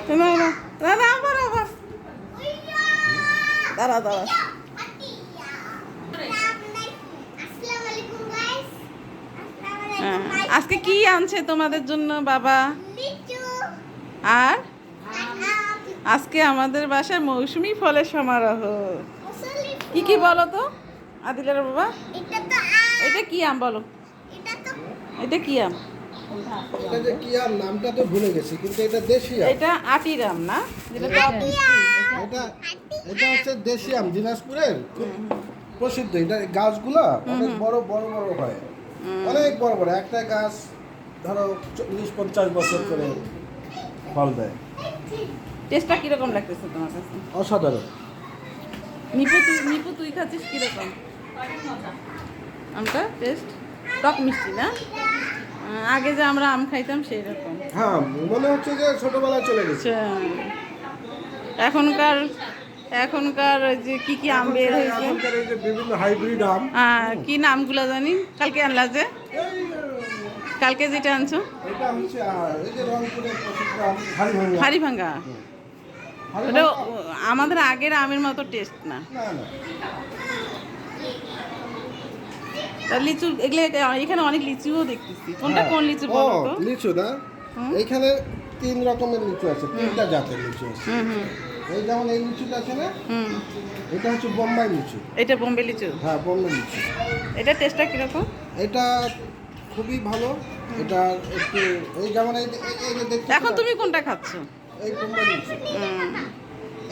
না না না না আবার আবার দাঁড়া দাঁড়া। আজকে কি আনছে তোমাদের জন্য বাবা? আর আজকে আমাদের বাসায় মৌসুমী ফলের সমারোহ। কি কি বলো তো আদিলের বাবা? এটা কি আম বলো? এটা কি আম? এটা যে কি আম নামটা তো ভুলে গেছি, কিন্তু এটা দেশি আম। এটা আটির আম না? যেটা এটা এটা হচ্ছে দেশি আম, দিনাজপুরের খুব প্রসিদ্ধ। এটা গাছগুলা অনেক বড় বড় বড় হয়, অনেক বড় বড়। একটা গাছ ধরো 40-50 বছর করে ফল দেয়। টেস্টটা কিরকম লাগতেছে তোমার কাছে? অসাধারণ। নিপু তুই খাচ্ছিস কিরকম আমটা? টেস্ট টক মিষ্টি না? আগে যে আমরা আম খাইতাম সেই রকম। হ্যাঁ, মনে হচ্ছে যে ছোটবেলায় চলে গেছে। এখনকার এখনকার যে কি কি আম বের হয়েছে, এখনকার এই যে বিভিন্ন হাইব্রিড আম, কি নামগুলো জানি? কালকে আনলা যে, কালকে যেটা আনছো এটা হচ্ছে এই যে রংপুরের প্রসিদ্ধ আম হাড়িভাঙা। হাড়িভাঙ্গা। ওটা আমাদের আগের আমের মতো টেস্ট না। না না, লিচু এগুলো এখানে অনেক লিচুও দেখতেছি। কোনটা কোন লিচু ও বলো তো? লিচু না, এইখানে 3 রকমের লিচু আছে, 3টা জাতের লিচু আছে। এই যেমন এই লিচুটা আছে না, এটা হচ্ছে বোম্বাই লিচু। এটা বোম্বে লিচু? হ্যাঁ, বোম্বাই লিচু। এটা টেস্টটা কিরকম? এটা খুবই ভালো। এটা একটু এই যেমন এই যে দেখতে, এখন তুমি কোনটা খাচ্ছ? এই বোম্বাই লিচু।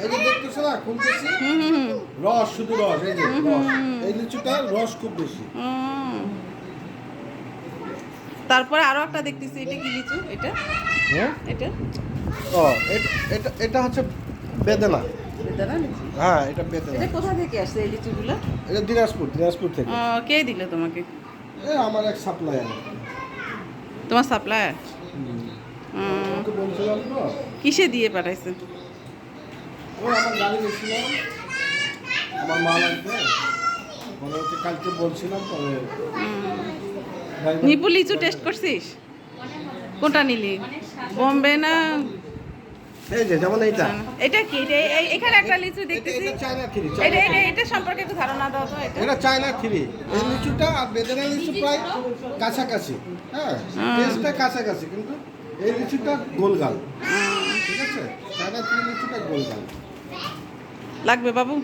এই যে দেখতেছো না, খুলতেছি, হুম। রস, শুধু রস। এই যে রস, এই লিচুটার রস খুব বেশি। তারপরে আরো একটা দেখতেছি, এটা কি লিচু? এটা হ্যাঁ, এটা ও এটা এটা হচ্ছে বেদানা। বেদানা লিচু? হ্যাঁ, এটা বেদানা। এটা কোথা থেকে আসছে এই লিচুগুলো? এটা দিনাজপুর থেকে। কে দিল তোমাকে? আমার এক সাপ্লায়ার। তোমার সাপ্লায়ার? ওকে বলছিলাম তো, কিসে দিয়ে পাঠাইছে? ওই আমার গাড়ি গেছিলাম, আমার মা লাগবে, মানে ওকে কালকে বলছিলাম। তবে নিপু লিচু টেস্ট করছিস? কোনটা নিলি, বোম্বে না? এই যে যেমন এইটা, এটা কি? এখানে একটা লিচু দেখতেছি। এটা চায়না থ্রি। এটা সম্পর্কে একটু ধারণা দাও তো। এটা চায়না থ্রি। এই লিচুটা আর বেদানা লিচু প্রায় কাছাকাছি। হ্যাঁ, টেস্টটা কাছাকাছি, কিন্তু এই লিচুটা গোলগাল। ঠিক আছে, চায়না থ্রি লিচুটা গোলগাল লাগবে বাবু।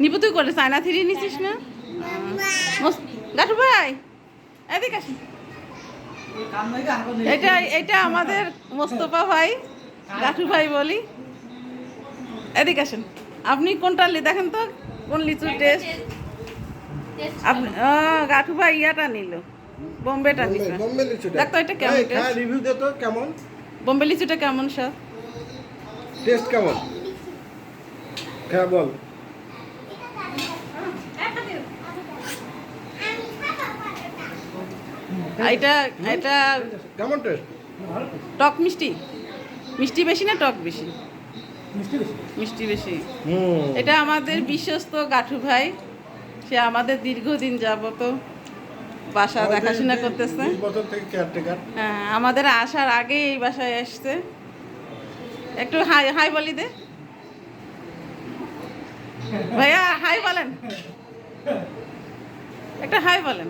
নিপু তুই করে চায়না থ্রি নিছিস না? গাঠু ভাই এদিকে আসুন। এটা আমাদের মোস্তফা ভাই, গাঠু ভাই বলি। এদিকে আসেন। আপনি কোনটা দেখেন তো, কোন লিচুর টেস্ট? আপনি গাঠু ভাই ইয়াটা নিল, বোম্বেটা নিছে। বোম্বে লিচুটা দেখ তো এটা কেমন টেস্ট। রিভিউ দে তো, কেমন বোম্বে লিচুটা কেমন স্যার? টেস্ট কেমন? হ্যাঁ বল। এটা এটা কেমন টেস্ট? টক মিষ্টি? মিষ্টি বেশি না টক বেশি? মিষ্টি বেশি। এটা আমাদের বিশ্বস্ত গাঠু ভাই, সে আমাদের দীর্ঘদিন যাবত বাসা দেখাশোনা করতেছে। 20 বছর থেকে কেয়ারটেকার। হ্যাঁ, আমাদের আসার আগে এই বাসায় আসছে। একটু হাই হাই বলি দে ভাইয়া, হাই বলেন, একটা হাই বলেন।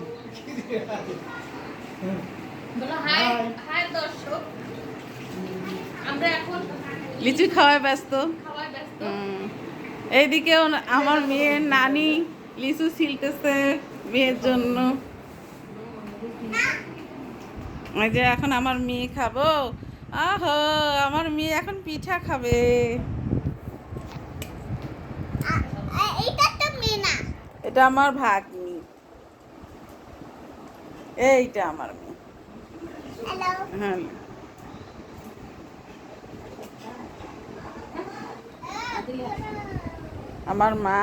লিচু খাওয়ায় ব্যস্ত। এইদিকে আমার মেয়ের নানি লিচু ছিলতেছে মেয়ের জন্য। ওই যে এখন আমার মেয়ে খাবো। আহো, আমার মেয়ে এখন পিঠা খাবে। এটা আমার ভাগ্নি, এইটা আমার মেয়ে। হ্যাঁ, আমার মা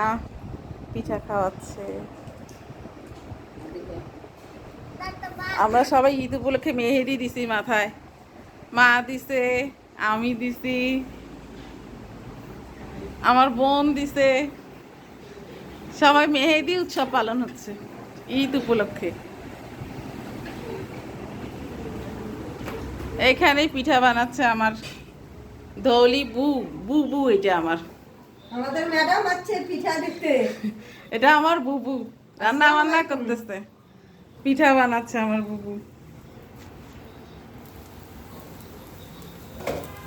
পিঠা খাওয়াচ্ছে। আমরা সবাই ঈদ উপলক্ষে মেহেদি দিছি মাথায়। মা দিছে, আমি দিছি, আমার বোন দিছে। সবাই মেহেদি উৎসব পালন হচ্ছে ঈদ উপলক্ষে। এইখানেই পিঠা বানাচ্ছে আমার ধৌলি বুবু এটা আমার। আমাদের ম্যাডাম আছে পিঠা দিতে। এটা আমার বুবু রান্না বান্না করতেছে, পিঠা বানাচ্ছে আমার বুবু।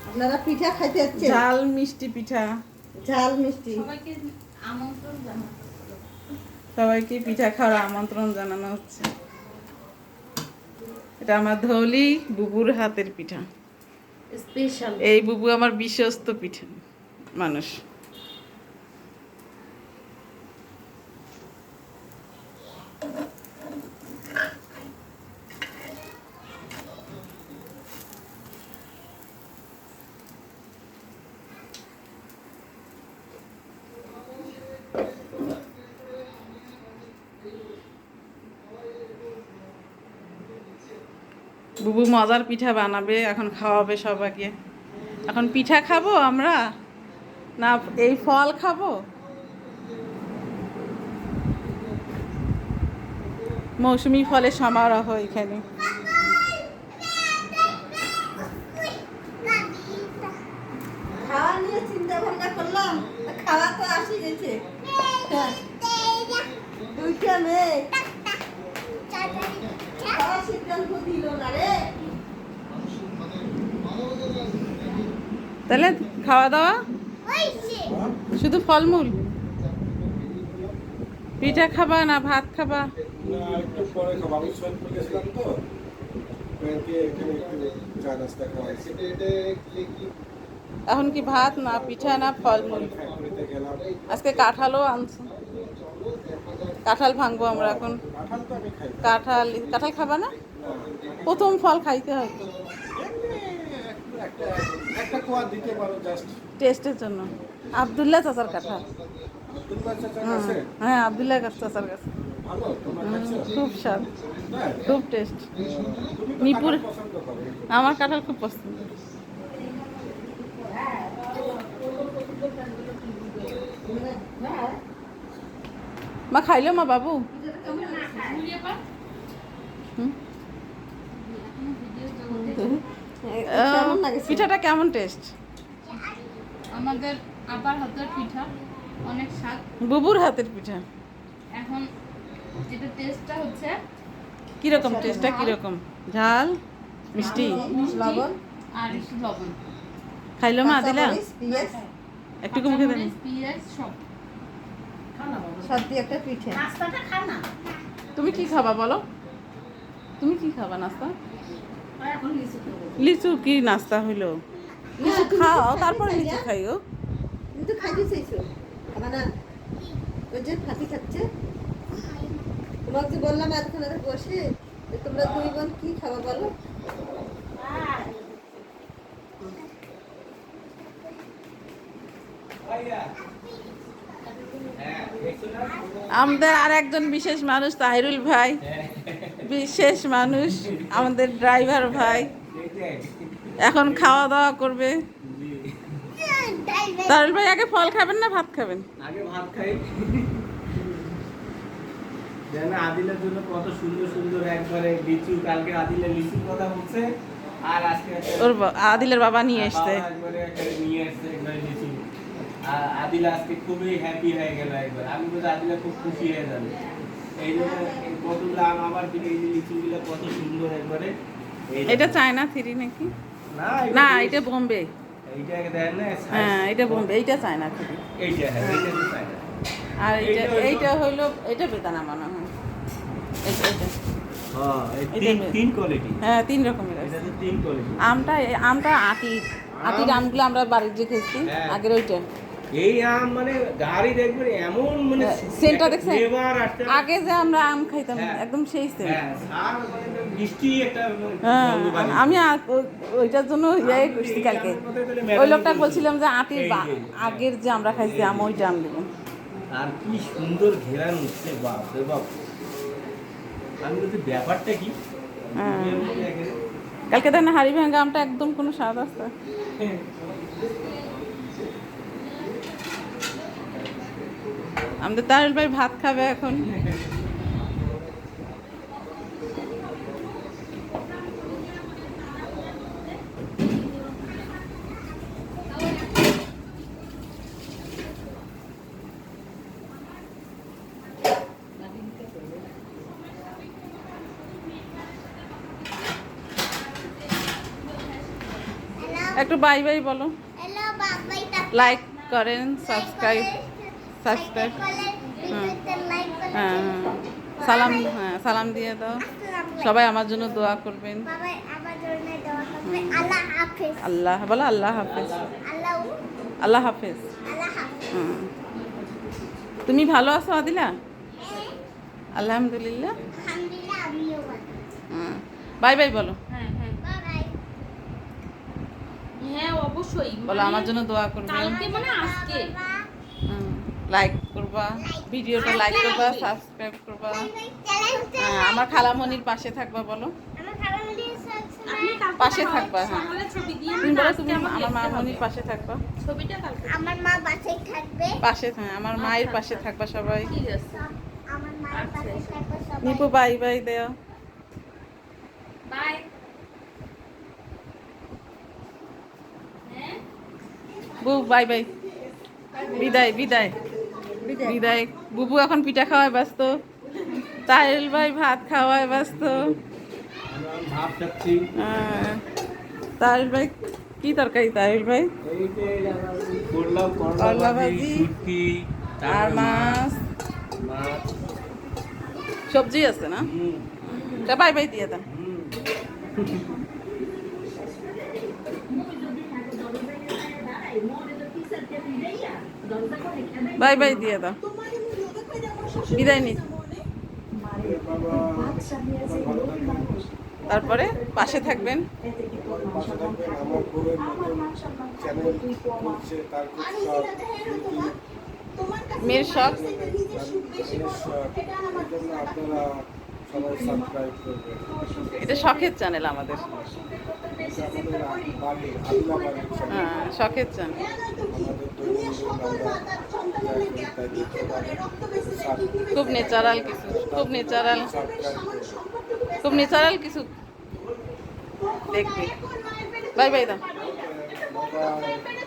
আপনারা পিঠা খাইতে যাচ্ছে? ঝাল মিষ্টি পিঠা, ঝাল মিষ্টি। সবাইকে পিঠা খাওয়ার আমন্ত্রণ জানানো হচ্ছে। এটা আমার ধৌলি বুবুর হাতের পিঠা স্পেশাল। এই বুবু আমার বিশ্বস্ত পিঠা মানুষ। বুবু মজার পিঠা বানাবে, এখন খাওয়াবে সবাইকে। এখন পিঠা খাবো আমরা না এই ফল খাবো? মৌসুমী ফলের সমারোহ এখানে। খাওয়া নিয়ে চিন্তা ভাবনা করলাম, খাওয়া তো আসি গেছে। হ্যাঁ। দুইটা মেয়ে খাওয়া সিদ্ধান্ত দিল না রে। তাহলে খাওয়া দাওয়া শুধু ফলমূল? পিঠা খাবা না ভাত খাবা? না, একটু পরে খাবো। আমি সৈয়দপুর গেছিলাম তো, ওখানে এখানে একটু চা নাস্তা খাওয়া হয়েছে। এখন কি ভাত না পিঠা না ফলমূল? ফ্যাক্টরিতে গেলাম। আজকে কাঁঠালও আনছো, কাঁঠাল ভাঙবো আমরা এখন। কাঁঠাল তো আমি খাই না। কাঁঠাল খাবা না? না, প্রথম ফল খাইতে হয় তো, একটা একটা কোয়া দিতে পারো জাস্ট। টেস্টের জন্য। আবদুল্লাহ চাচার কাঁঠাল। আব্দুল্লাহ চাচার হ্যাঁ কাছে হ্যাঁ, আবদুল্লাহ চাচার কাছে। ভালো, তোমরা খাচ্ছো? খুব স্বাদ, হ্যাঁ। খুব টেস্ট। তুমি তো মিরপুর কাঁঠাল পছন্দ করো। আমার কাঁঠাল খুব পছন্দ। মা খাইলো মা বাবু? হুম? কেমন লাগছে? পিঠাটা কেমন টেস্ট? আমাদের আবার হাতের পিঠা অনেক স্বাদ। বুবুর হাতের পিঠা এখন যেটা টেস্টটা হচ্ছে কিরকম? টেস্টটা কিরকম? ঝাল মিষ্টি লবণ, আর একটু লবণ, খাইলো মা দিলা? কাঁচামরিচ, পেঁয়াজ, একটু মুখে দেন। কাঁচামরিচ, পেঁয়াজ সব। সব দিয়ে একটা পিঠে। তুমি কি খাবা বলো? তুমি কি খাবা নাস্তা? লিচু কি নাস্তা হইলো? লিচু খাও তারপরে লিচু খাইও। কিন্তু খাইতে চাইছো খাবা না? ওই যে ফাঁকি খাচ্ছে। তোমাকে যে বললাম এতক্ষণ এত বসে যে তোমরা দুই বোন কি খাবা বলো? আমাদের আর একজন বিশেষ মানুষ তাহিরুল ভাই, বিশেষ মানুষ আমাদের ড্রাইভার ভাই এখন খাওয়া দাওয়া করবে। তাহিরুল ভাই আগে ফল খাবেন না ভাত খাবেন? আগে ভাত খাই। জানা আদিলের জন্য কত সুন্দর সুন্দর একবারে লিচু, কালকে আদিলের লিচুর কথা বলছে, আর আজকে ওর আদিলের বাবা নিয়ে এসছে। একবারে একটা নিয়ে আসছে একবারে লিচু। আর আদিল আজকে খুবই হ্যাপি হয়ে গেল একবার। আমি বলছি আদিলা খুব খুশি হয়ে যাবে। এই জন্য কতগুলো আম আবার দিলে, এই যে লিচুগুলো কত সুন্দর একবারে। এটা চায়না থ্রি নাকি? না এটা বোম্বে। এইটা দেখেন না, হ্যাঁ এটা বোম্বে, এইটা চায়না থ্রি। এইটা হ্যাঁ, এইটা তো তাই না। আর এইটা হইলো- এইটা হইলো এটা বেদানা মনে হয়। এটা হ্যাঁ, এই এটা তিন কোয়ালিটি। হ্যাঁ 3 রকমের আছে। এটা তো তিন কোয়ালিটি। আমটা আটির আমগুলো আমরা বাড়ির যে খেয়েছি হ্যাঁ। আগের ওইটা। এই আম মানে গাড়ি দেখবেন এমন মানে সেন্টটা দেখছেন? ফ্লেভার আসছে। আগে যে আমরা আম খাইতাম হ্যাঁ। একদম সেই সেন্ট। হ্যাঁ, আর মানে মিষ্টি একটা হ্যাঁ গন্ধ বাড়ি। আমি ওইটার জন্য ইয়ে করছি কালকে। ওই লোকটা বলছিলাম যে আটির আগের যে আমরা খাইছি আম ওইটা আম দেবেন। আর কি সুন্দর ঘেরান উঠছে, বাপ রে বাপ। আমি বলছি ব্যাপারটা কি? হ্যাঁ। কালকে দেখ না হাড়ি ভাঙ্গা আমটা একদম কোনো স্বাদ আছে। আমাদের তারুল ভাই ভাত খাবে এখন। একটু বাই বাই বলো। হ্যালো বাবাই লাইক করেন, সাবস্ক্রাইব সাবস্ক্রাইব লাইক হ্যাঁ সালাম দিয়ে দাও। সবাই আমার জন্য দোয়া করবেন। বাবাই আমার জন্য দোয়া করবে। আল্লাহ হাফেজ। আল্লাহ বলো, আল্লাহ হাফেজ। আল্লাহ আল্লাহ হাফেজ। আল্লাহ হাফেজ। হুম। তুমি ভালো আছো আদিলা? আলহামদুলিল্লাহ। আলহামদুলিল্লাহ আমিও ভালো। বাই বাই বলো। হ্যাঁ হ্যাঁ বাবাই। হ্যাঁ অবশ্যই বলো আমার জন্য দোয়া করবেন। কালকে মানে আজকে লাইক করবা, ভিডিওটা লাইক করবা, সাবস্ক্রাইব করবা। চ্যালেঞ্জ আমার খালামণির পাশে থাকবা বলো। আমার খালামণি আপনি কালকে পাশে থাকবা, হ্যাঁ। সকালে ছবি দিয়ে তুমি বলো আজকে তুমি আমাকে আমার দেখতে মামনির হবে। পাশে থাকবা। ছবিটা কালকে আমার মা বাসায় থাকবে। পাশে হ্যাঁ, আমার মায়ের পাশে থাকবা সবাই। ঠিক আছে আমার মায়ের পাশে থাকবে সবাই। নিপু বাই বাই দেও। বাই হ্যাঁ বু বাই বাই। বিদায় বিদায় বিদায়। বুবু এখন পিঠা খাওয়ায় ব্যস্ত, তাহেল ভাই ভাত খাওয়ায় ব্যস্ত। আমরা ভাত খাচ্ছি। তাহেল ভাই কি তরকারি? তাহেল ভাই এই যে করলাম করলা করলা ভাজি, ভাজি, শুটকি, আর তারপরে মাছ, মাছ। সবজি আছে না? হুম, বাই বাই দিয়ে দেন। হুম। বাই বাই দিয়ে দাও, বিদায় নি। বাবা ভালো থাকবেন, তারপরে পাশে থাকবেন। পাশে থাকবেন। আমার বউয়ের নতুন চ্যানেল হচ্ছে, তার খুব শখ মেয়ের শখ। এর শখ। এর জন্য আপনারা সবাই সাবস্ক্রাইব করবেন। এটা শখের চ্যানেল আমাদের। এটা আমাদের বাড়ি, আদিলা বাড়ির চ্যানেল। হ্যাঁ, শখের চ্যানেল। আমাদের দৈনন্দিন আমরা যা করি তাই দেখতে পারেন। খুব ন্যাচারাল কিছু, খুব ন্যাচারাল, সাবস্ক্রাইব করবেন। খুব ন্যাচারাল কিছু দেখবে। বাই বাই দাও। বাবা